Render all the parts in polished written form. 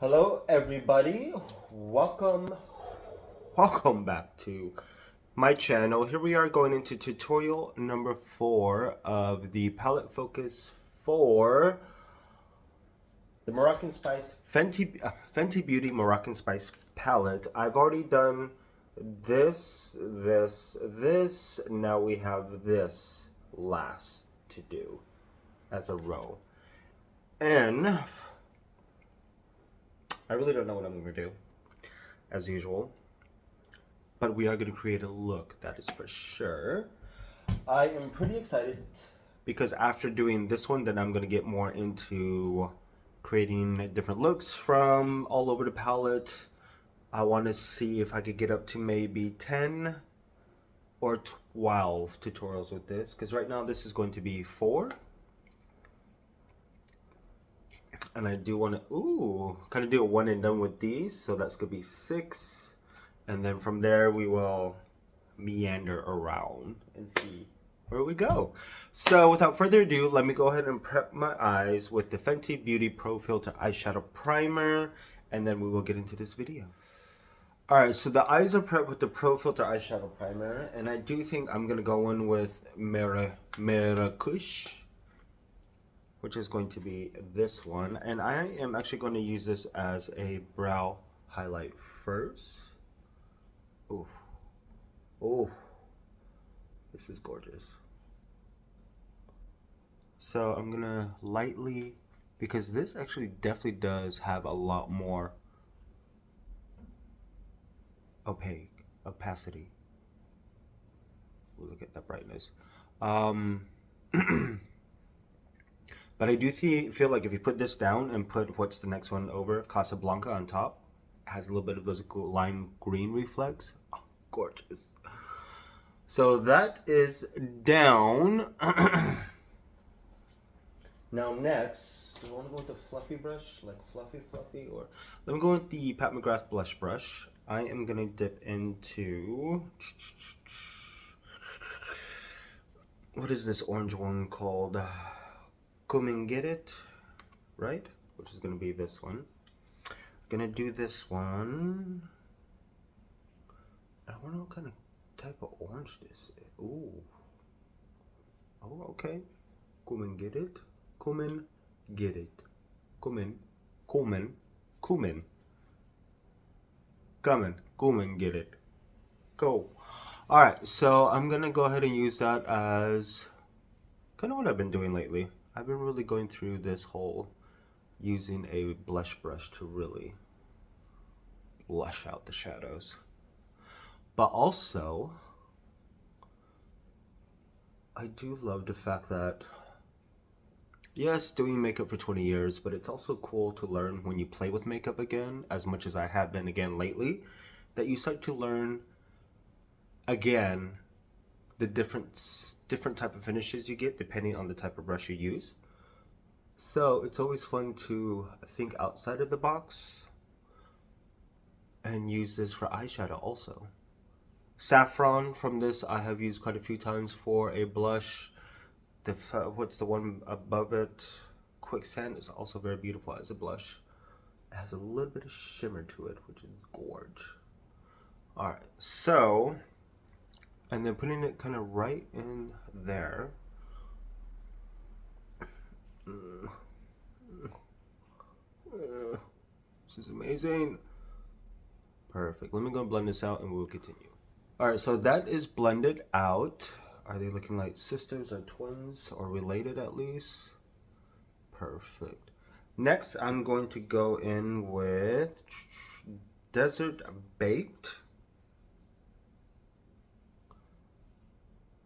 Hello everybody, welcome back to my channel. Here we are going into tutorial number 4 of the palette focus for the Moroccan Spice Fenty Beauty Moroccan Spice palette. I've already done this, now we have this last to do as a row. And I really don't know what I'm going to do, as usual, but we are going to create a look, that is for sure. I am pretty excited because after doing this one, then I'm going to get more into creating different looks from all over the palette. I want to see if I could get up to maybe 10 or 12 tutorials with this, because right now this is going to be 4. And I do want to, kind of do a one and done with these. So that's going to be 6. And then from there, we will meander around and see where we go. So without further ado, let me go ahead and prep my eyes with the Fenty Beauty Pro Filter Eyeshadow Primer. And then we will get into this video. Alright, so the eyes are prepped with the Pro Filter Eyeshadow Primer. And I do think I'm going to go in with Marrakesh, which is going to be this one. And I am actually going to use this as a brow highlight first. Ooh. Oh, this is gorgeous. So I'm gonna lightly, because this actually definitely does have a lot more opacity. Ooh, look at that brightness. But I do feel like if you put this down and put, what's the next one over, Casablanca on top, has a little bit of those lime green reflex. Oh, gorgeous. So that is down. Now next, do you want to go with the fluffy brush, like fluffy, or let me go with the Pat McGrath blush brush. I am gonna dip into, what is this orange one called? Come and Get It, right? Which is gonna be this one. Gonna do this one. I wonder what kind of type of orange this is. Ooh. Oh, okay. Come and get it. Come and get it. Come and get it. Go. Alright, so I'm gonna go ahead and use that as kind of what I've been doing lately. I've been really going through this whole using a blush brush to really blush out the shadows. But also, I do love the fact that, yes, doing makeup for 20 years, but it's also cool to learn when you play with makeup again, as much as I have been again lately, that you start to learn again the different type of finishes you get depending on the type of brush you use. So it's always fun to think outside of the box and use this for eyeshadow also. Saffron from this I have used quite a few times for a blush. What's the one above it? Quicksand is also very beautiful as a blush. It has a little bit of shimmer to it, which is gorge. Alright, so, and then putting it kind of right in there. This is amazing. Perfect. Let me go and blend this out and we'll continue. Alright, so that is blended out. Are they looking like sisters or twins or related at least? Perfect. Next, I'm going to go in with Desert Baked.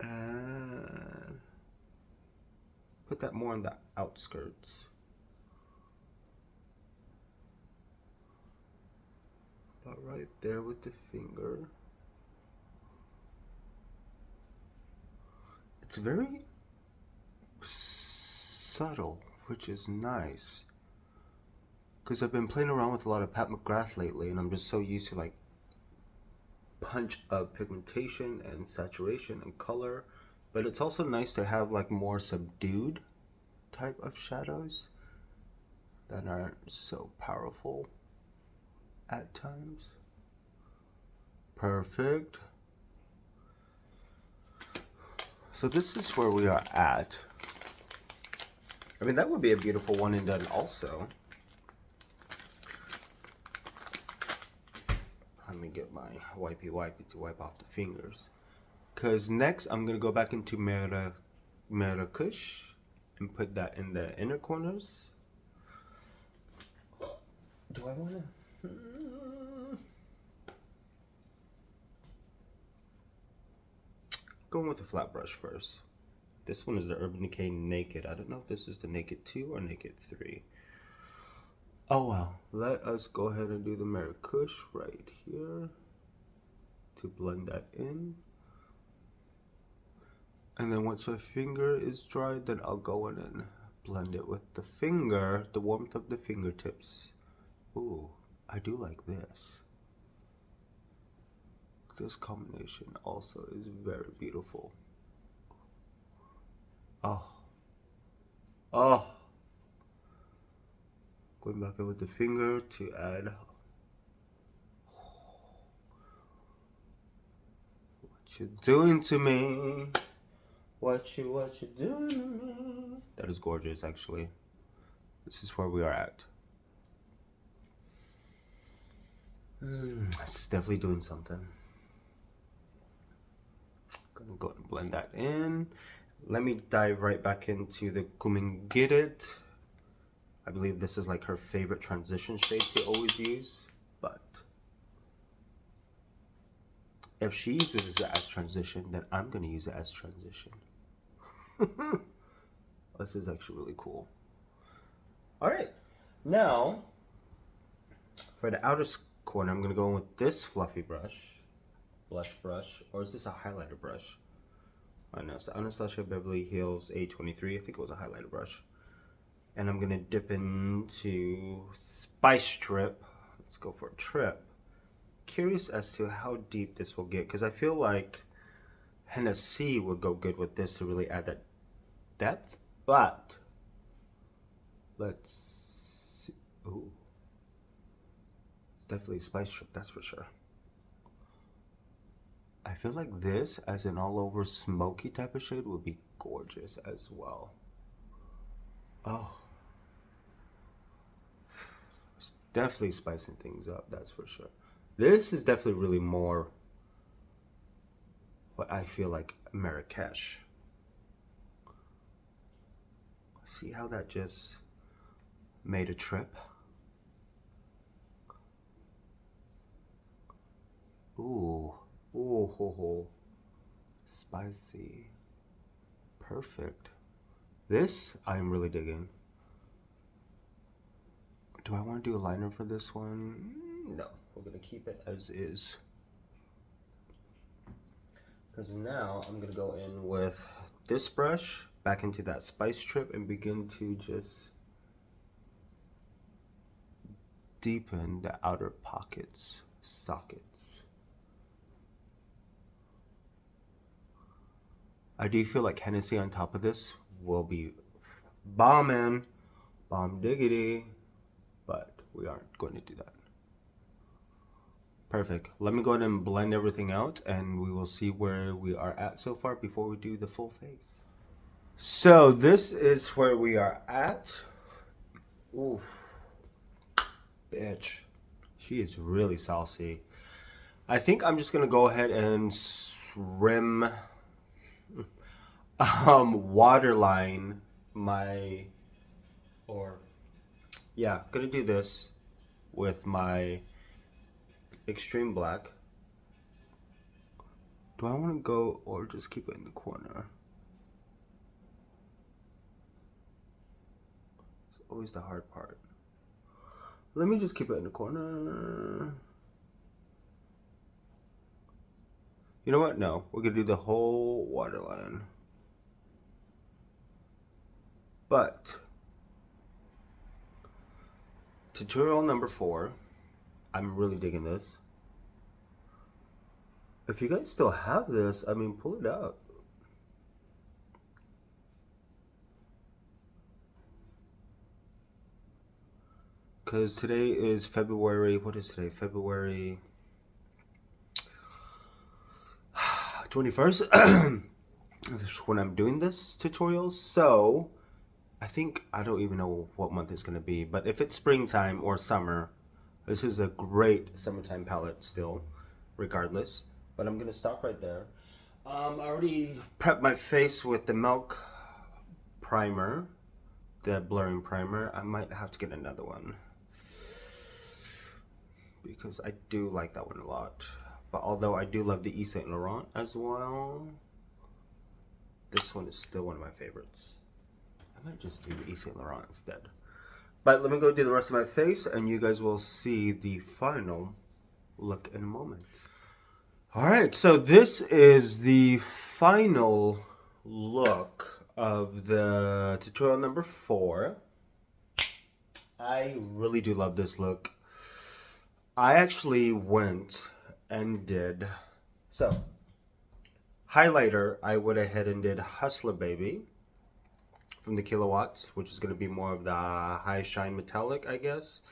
And put that more on the outskirts. About right there with the finger. It's very subtle, which is nice. Because I've been playing around with a lot of Pat McGrath lately, and I'm just so used to like punch of pigmentation and saturation and color. But it's also nice to have like more subdued type of shadows that aren't so powerful. at times. Perfect. So this is where we are at. I mean, that would be a beautiful one and done also. Let me get my wipey to wipe off the fingers. Because next I'm going to go back into Marrakesh and put that in the inner corners. Do I want to? Going with the flat brush first. This one is the Urban Decay Naked. I don't know if this is the Naked 2 or Naked 3. Oh well, let us go ahead and do the Marrakesh right here to blend that in. And then once my finger is dried, then I'll go in and blend it with the finger, the warmth of the fingertips. Ooh, I do like this. This combination also is very beautiful. Oh. Oh. Going back in with the finger to add. What you doing to me? What you doing to me? That is gorgeous, actually. This is where we are at. This is definitely doing something. Gonna go and blend that in. Let me dive right back into the Come and Get It. I believe this is like her favorite transition shade to always use, but if she uses it as transition, then I'm gonna use it as transition. This is actually really cool. All right, now for the outer corner, I'm gonna go in with this fluffy brush, blush brush, or is this a highlighter brush? I know it's the Anastasia Beverly Hills A23. I think it was a highlighter brush. And I'm gonna dip into Spice Trip. Let's go for a trip. Curious as to how deep this will get, because I feel like Hennessy would go good with this to really add that depth, but let's see. Ooh. It's definitely Spice Trip, that's for sure. I feel like this as an all over smoky type of shade would be gorgeous as well. Oh. It's definitely spicing things up, that's for sure. This is definitely really more what I feel like Marrakesh. See how that just made a trip? Ooh, ooh, ho, ho. Spicy. Perfect. This I'm really digging. Do I want to do a liner for this one? No, we're gonna keep it as is. Because now I'm gonna go in with this brush back into that Spice Trip and begin to just deepen the outer pockets, sockets. I do feel like Hennessy on top of this will be bombing, bomb diggity, but we aren't going to do that. Perfect. Let me go ahead and blend everything out and we will see where we are at so far before we do the full face. So this is where we are at. Ooh, bitch. She is really saucy. I think I'm just gonna go ahead and rim waterline my, gonna do this with my extreme black. Do I want to go or just keep it in the corner? It's always the hard part. Let me just keep it in the corner. You know what? No, we're gonna do the whole waterline. But tutorial number 4, I'm really digging this. If you guys still have this, I mean, pull it out. because today is February. What is today? February 21st. This is when I'm doing this tutorial. So I don't even know what month it's gonna be, but if it's springtime or summer, this is a great summertime palette still, regardless. But I'm gonna stop right there. I already prepped my face with the Milk primer, the blurring primer. I might have to get another one because I do like that one a lot. But although I do love the Yves Saint Laurent as well, this one is still one of my favorites. I might just do the Yves Saint Laurent instead. But let me go do the rest of my face and you guys will see the final look in a moment. Alright, so this is the final look of the tutorial number 4. I really do love this look. I actually went and did, so highlighter, I went ahead and did Hustler Baby from the Kilowatts, which is going to be more of the high shine metallic, I guess.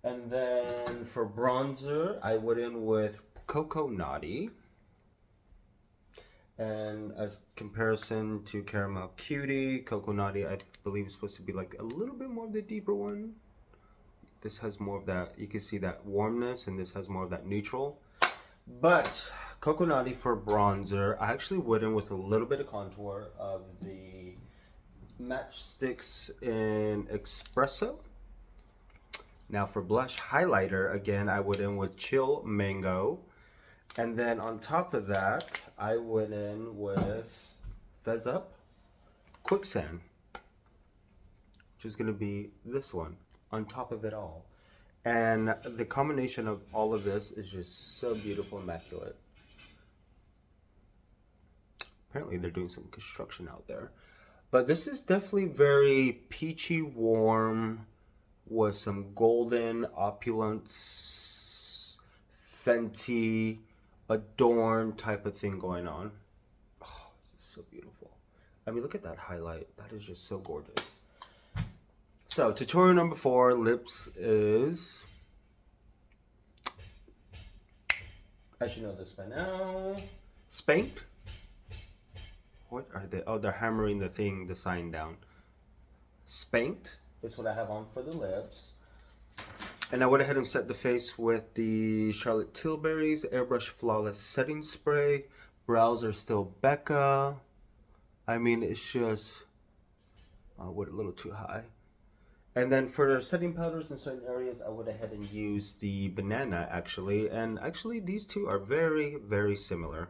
And then for bronzer, I went in with Coco Naughty. And as comparison to Caramel Cutie, Coco Naughty I believe is supposed to be like a little bit more of the deeper one. This has more of that, you can see that warmness, and this has more of that neutral. But Coco Naughty for bronzer, I actually went in with a little bit of contour of the Matchsticks in Espresso. Now for blush highlighter, again, I went in with Chill Mango. And then on top of that, I went in with Fez Up Quicksand, which is going to be this one on top of it all. And the combination of all of this is just so beautiful, immaculate. Apparently they're doing some construction out there. But this is definitely very peachy warm with some golden opulence, Fenty, adorn type of thing going on. Oh, this is so beautiful. I mean, look at that highlight. That is just so gorgeous. So, tutorial number 4, lips is... I should know this by now. Spanked? What are they? Oh, they're hammering the sign down. Spanked is what I have on for the lips. And I went ahead and set the face with the Charlotte Tilbury's Airbrush Flawless Setting Spray. Brows are still Becca. I mean, it's just... I went a little too high. And then for setting powders in certain areas, I went ahead and used the Banana, actually. And actually, these two are very, very similar.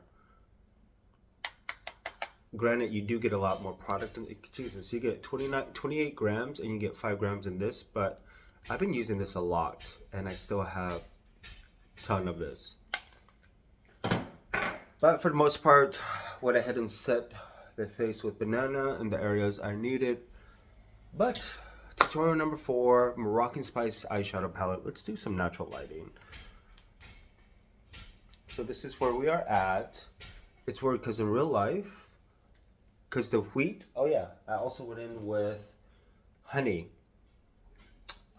Granted, you do get a lot more product. Jesus, you get 28 grams and you get 5 grams in this, but I've been using this a lot and I still have a ton of this. But for the most part, went ahead and set the face with Banana in the areas I needed. But tutorial number 4, Moroccan Spice eyeshadow palette. Let's do some natural lighting. So this is where we are at. It's weird because in real life, because the wheat, oh yeah, I also went in with honey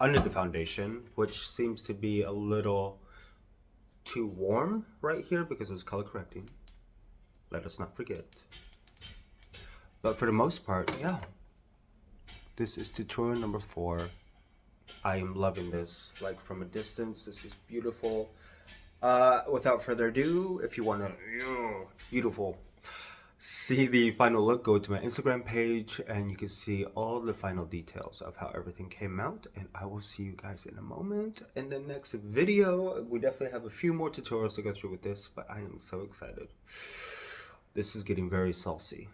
under the foundation, which seems to be a little too warm right here because it was color correcting. Let us not forget. But for the most part, yeah. This is tutorial number 4. I am loving this. Like from a distance, this is beautiful. Without further ado, if you want to, beautiful. See the final look, go to my Instagram page and you can see all the final details of how everything came out, and I will see you guys in a moment in the next video. We definitely have a few more tutorials to go through with this, but I am so excited. This is getting very saucy.